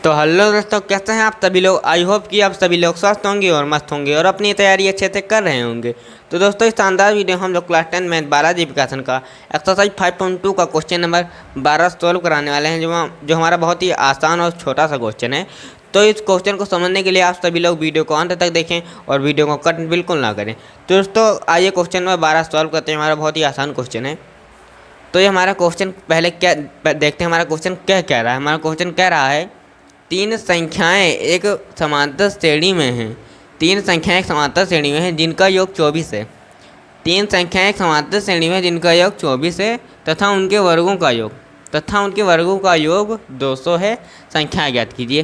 तो हेलो दोस्तों, कैसे हैं आप सभी लोग। आई होप कि आप सभी लोग स्वस्थ होंगे और मस्त होंगे और अपनी तैयारी अच्छे से कर रहे होंगे। तो दोस्तों, इस शानदार वीडियो हम लोग क्लास 10 में बालाजी विकासन का एक्सरसाइज 5.2 का क्वेश्चन नंबर 12 सॉल्व कराने वाले हैं, जो हमारा बहुत ही आसान और छोटा सा क्वेश्चन है। तो इस क्वेश्चन को समझने के लिए आप सभी लोग वीडियो को अंत तक देखें और वीडियो को कट बिल्कुल ना करें। तो दोस्तों, आइए क्वेश्चन नंबर 12 सॉल्व करते हैं। हमारा बहुत ही आसान क्वेश्चन है। तो ये हमारा क्वेश्चन पहले क्या देखते हैं, हमारा क्वेश्चन क्या कह रहा है। हमारा क्वेश्चन कह रहा है तीन संख्याएं एक समांतर श्रेणी में हैं। तीन संख्याएं एक समांतर श्रेणी में हैं जिनका योग 24 है। तीन संख्याएं एक समांतर श्रेणी में जिनका योग 24 है तथा उनके वर्गों का योग 200 है। संख्या ज्ञात कीजिए।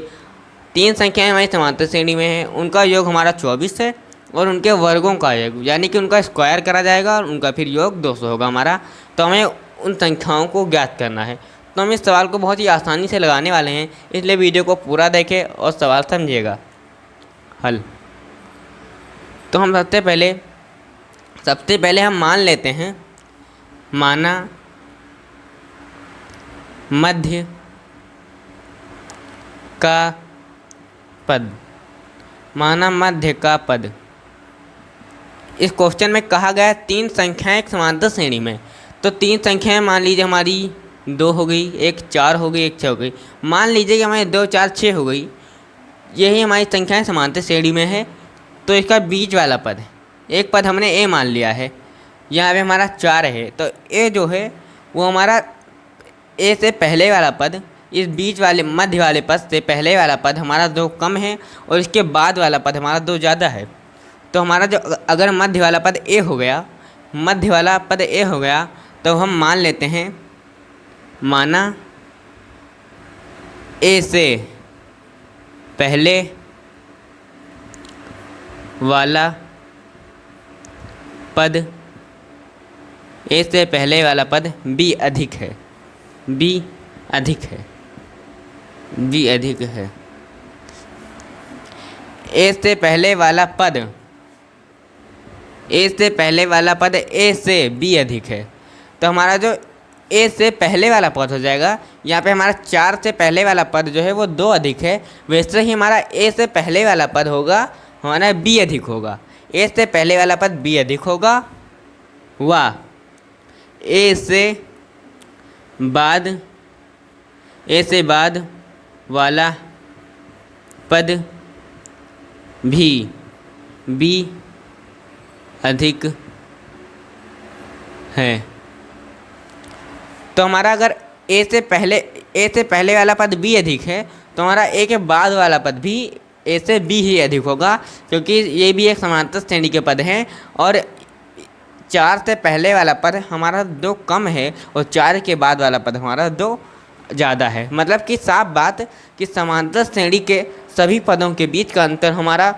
तीन संख्याएं हमारी समांतर श्रेणी में हैं, उनका योग हमारा 24 है और उनके वर्गों का योग यानी कि उनका स्क्वायर करा जाएगा और उनका फिर योग 200 होगा हमारा। तो हमें उन संख्याओं को ज्ञात करना है। तो हम इस सवाल को बहुत ही आसानी से लगाने वाले हैं, इसलिए वीडियो को पूरा देखें और सवाल समझिएगा। हल। तो हम सबसे पहले हम मान लेते हैं, माना मध्य का पद। माना मध्य का पद। इस क्वेश्चन में कहा गया है तीन संख्याएं एक समांतर श्रेणी में। तो तीन संख्याएं मान लीजिए हमारी 2 हो गई, एक 4 हो गई, एक 6 हो गई। मान लीजिए कि हमारी 2, 4, 6 हो गई। यही हमारी संख्याएं समांतर श्रेणी में है। तो इसका बीच वाला पद है, एक पद हमने ए मान लिया है। यहाँ पे हमारा 4 है, तो ए जो है वो हमारा ए से पहले वाला पद, इस बीच वाले मध्य वाले पद से पहले वाला पद हमारा 2 कम है और इसके बाद वाला पद हमारा 2 ज़्यादा है। तो हमारा जो अगर मध्य वाला पद ए हो गया, तो हम मान लेते हैं, माना ए से पहले वाला पद बी अधिक है। ए से पहले वाला पद ए से बी अधिक है। तो हमारा जो ए से पहले वाला पद हो जाएगा, यहाँ पे हमारा 4 से पहले वाला पद जो है वो 2 अधिक है। वैसे ही हमारा ए से पहले वाला पद होगा हमारा बी अधिक होगा। ए से पहले वाला पद बी अधिक होगा व ए से बाद वाला पद भी बी अधिक है। तो हमारा अगर ए से पहले वाला पद बी अधिक है, तो हमारा ए के बाद वाला पद भी ए से बी ही अधिक होगा, क्योंकि ये भी एक समांतर श्रेणी के पद हैं। और 4 से पहले वाला पद हमारा 2 कम है और 4 के बाद वाला पद हमारा 2 ज़्यादा है। मतलब कि साफ बात कि समांतर श्रेणी के सभी पदों के बीच का अंतर हमारा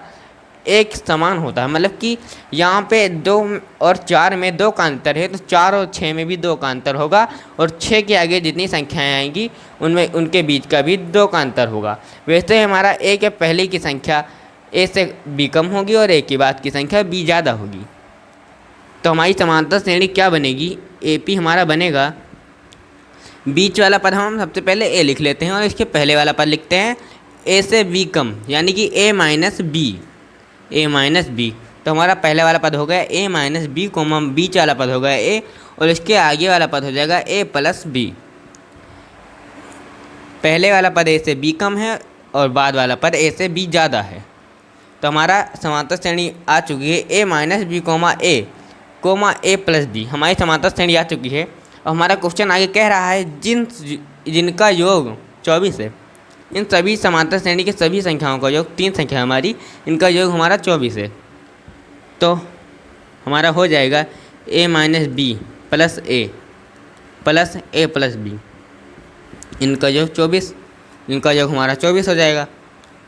एक समान होता है। मतलब कि यहाँ पे 2 और 4 में 2 का अंतर है, तो 4 और 6 में भी 2 का अंतर होगा और 6 के आगे जितनी संख्याएं आएंगी उनमें उनके बीच का भी 2 का अंतर होगा। वैसे हमारा ए के पहले की संख्या ए से बी कम होगी और ए के बाद की संख्या बी ज़्यादा होगी। तो हमारी समांतर श्रेणी क्या बनेगी, ए पी हमारा बनेगा। बीच वाला पद हम सबसे पहले ए लिख लेते हैं और इसके पहले वाला पद लिखते हैं ए से बी कम, यानी कि ए माइनस बी। तो हमारा पहले वाला पद हो गया ए माइनस बी, बीच वाला पद हो गया ए और इसके आगे वाला पद हो जाएगा ए प्लस बी। पहले वाला पद ए से बी कम है और बाद वाला पद ए से बी ज़्यादा है। तो हमारा समांतर श्रेणी आ चुकी है ए माइनस बी कोमा ए प्लस बी। हमारी समांतर श्रेणी आ चुकी है। और हमारा क्वेश्चन आगे कह रहा है जिनका योग 24 है। इन सभी समांतर श्रेणी के सभी संख्याओं का योग, 3 संख्या हमारी, इनका योग हमारा 24 है। तो हमारा हो जाएगा ए माइनस बी प्लस ए प्लस बी, इनका योग 24, इनका योग हमारा 24 हो जाएगा।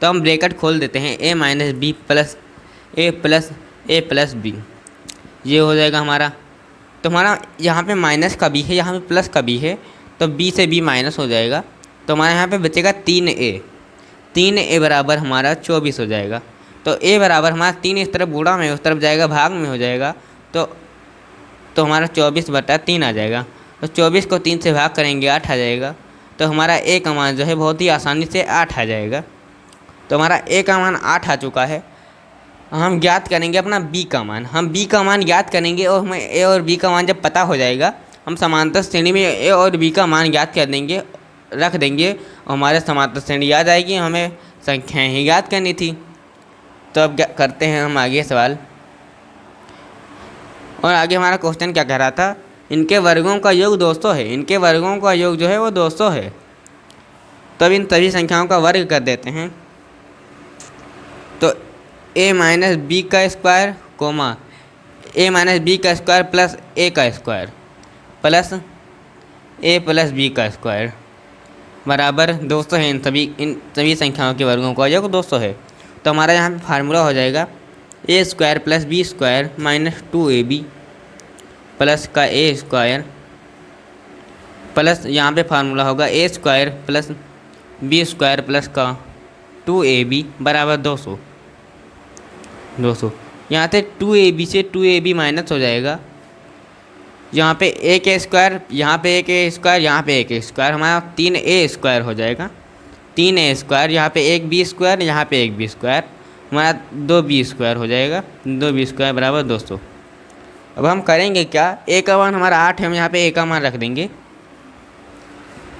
तो हम ब्रैकेट खोल देते हैं, ए माइनस बी प्लस ए प्लस बी, ये हो जाएगा हमारा। तो हमारा यहाँ पे माइनस का बी है, यहाँ पे प्लस का बी है, तो बी से बी माइनस हो जाएगा। तो हमारे यहाँ पे बचेगा 3a बराबर हमारा 24 हो जाएगा। तो a बराबर हमारा 3 इस तरफ गुणा में, उस तरफ जाएगा भाग में हो जाएगा। तो हमारा 24/3 आ जाएगा। तो 24 को 3 से भाग करेंगे 8 आ जाएगा। तो हमारा ए का मान जो है बहुत ही आसानी से 8 आ जाएगा। तो हमारा ए का मान 8 आ चुका है। हम ज्ञात करेंगे अपना बी का मान। हम बी का मान ज्ञात करेंगे और हमें ए और बी का मान जब पता हो जाएगा, हम समांतर श्रेणी में ए और बी का मान ज्ञात कर देंगे, रख देंगे और हमारे समांतर श्रेणी याद आएगी। हमें संख्याएं ही याद करनी थी। तो अब करते हैं हम आगे सवाल। और आगे हमारा क्वेश्चन क्या कह रहा था, इनके वर्गों का योग 200 है। इनके वर्गों का योग जो है वो 200 है। तो अब इन सभी संख्याओं का वर्ग कर देते हैं। तो a माइनस बी का square comma a minus B का स्क्वायर प्लस a का square plus a plus b का स्क्वायर बराबर 200 है। इन सभी संख्याओं के वर्गों का योग 200 है। तो हमारा यहाँ पे फार्मूला हो जाएगा a square plus B square minus 2ab plus का a स्क्वायर प्लस यहाँ पे फार्मूला होगा a square plus B square plus का 2ab बराबर 200। यहाँ से 2ab से 2ab माइनस हो जाएगा। यहाँ पे a के स्क्वायर, यहाँ पे a के स्क्वायर, यहाँ पे a के स्क्वायर, हमारा 3a स्क्वायर हो जाएगा। 3a स्क्वायर, यहाँ पे 1b स्क्वायर, यहाँ पे 1b स्क्वायर, हमारा 2b स्क्वायर हो जाएगा। 2b स्क्वायर बराबर 200। अब हम करेंगे क्या, a का मान हमारा 8 है, हम यहाँ पे a का मान रख देंगे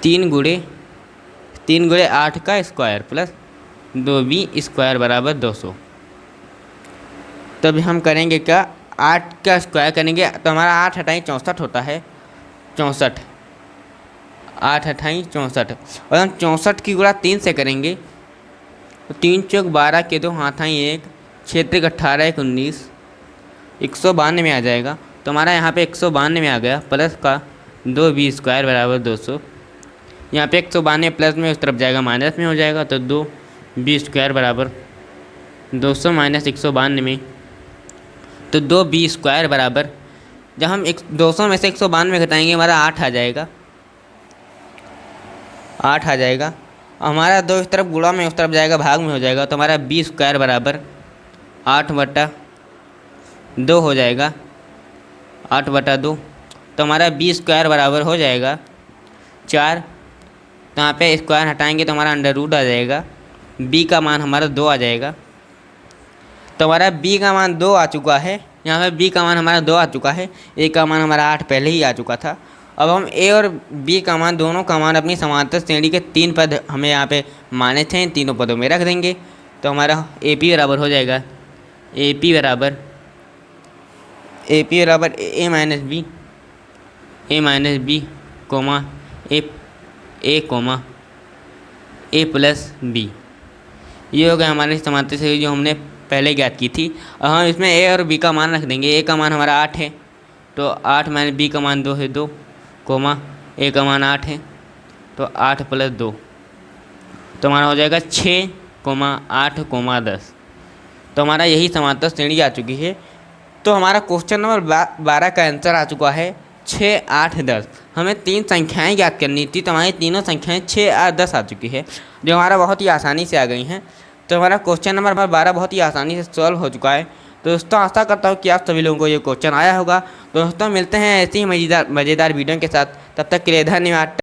3 गुणे 8 का स्क्वायर प्लस 2b स्क्वायर बराबर 200। तब हम करेंगे क्या, 8 का स्क्वायर करेंगे तो हमारा 8 हटाई 64 होता है। 64, 8 हटाई 64, और हम 64 की गुणा 3 से करेंगे तो 3 चौक 12 के 2 हाथ आई 1, 6 त्रिक 18 1 19, 192 में आ जाएगा। तो हमारा यहाँ पे 192 में आ गया प्लस का 2b स्क्वायर बराबर 200। यहाँ पे 192 प्लस में उस तरफ जाएगा माइनस में हो जाएगा। तो 2b स्क्वायर बराबर 200 माइनस 192 में, तो 2b स्क्वायर बराबर, जब हम 200 में से 192 घटाएंगे हमारा 8 आ जाएगा। 8 आ जाएगा। हमारा 2 इस तरफ गुणा में उस तरफ जाएगा भाग में हो जाएगा। तो हमारा b स्क्वायर बराबर 8/2 हो जाएगा। 8/2, तो हमारा b स्क्वायर बराबर हो जाएगा 4। तो यहाँ पे स्क्वायर हटाएंगे तो हमारा अंडर रूट आ जाएगा। b का मान हमारा 2 आ जाएगा। तो हमारा b का मान 2 आ चुका है। यहाँ पे b का मान हमारा 2 आ चुका है। a का मान हमारा 8 पहले ही आ चुका था। अब हम a और b का मान, दोनों का मान अपनी समांतर श्रेणी के 3 पद हमें यहाँ पे माने थे, इन तीनों पदों में रख देंगे। तो हमारा AP बराबर हो जाएगा AP बराबर a minus B comma a comma a plus b। ये हो गया हमारी समांतर श्रेणी जो हमने पहले ज्ञात की थी। अब हम इसमें a और b का मान रख देंगे। a का मान हमारा 8 है, तो 8 माइनस b का मान 2 है 2, कोमा a का मान 8 है, तो 8 प्लस 2, तो हमारा हो जाएगा 6, 8, 10। तो हमारा यही समांतर श्रेणी आ चुकी है। तो हमारा क्वेश्चन नंबर 12 का आंसर आ चुका है 6, 8, 10। हमें 3 संख्याएं ज्ञात करनी थी, तो हमारी तीनों संख्याएं 6, 8, 10 आ चुकी है, जो हमारा बहुत ही आसानी से आ गई हैं। तो हमारा क्वेश्चन नंबर 12 बहुत ही आसानी से सॉल्व हो चुका है। तो दोस्तों आशा करता हूँ कि आप सभी लोगों को ये क्वेश्चन आया होगा। दोस्तों मिलते हैं ऐसी ही मज़ेदार वीडियो के साथ, तब तक के लिए धन्यवाद।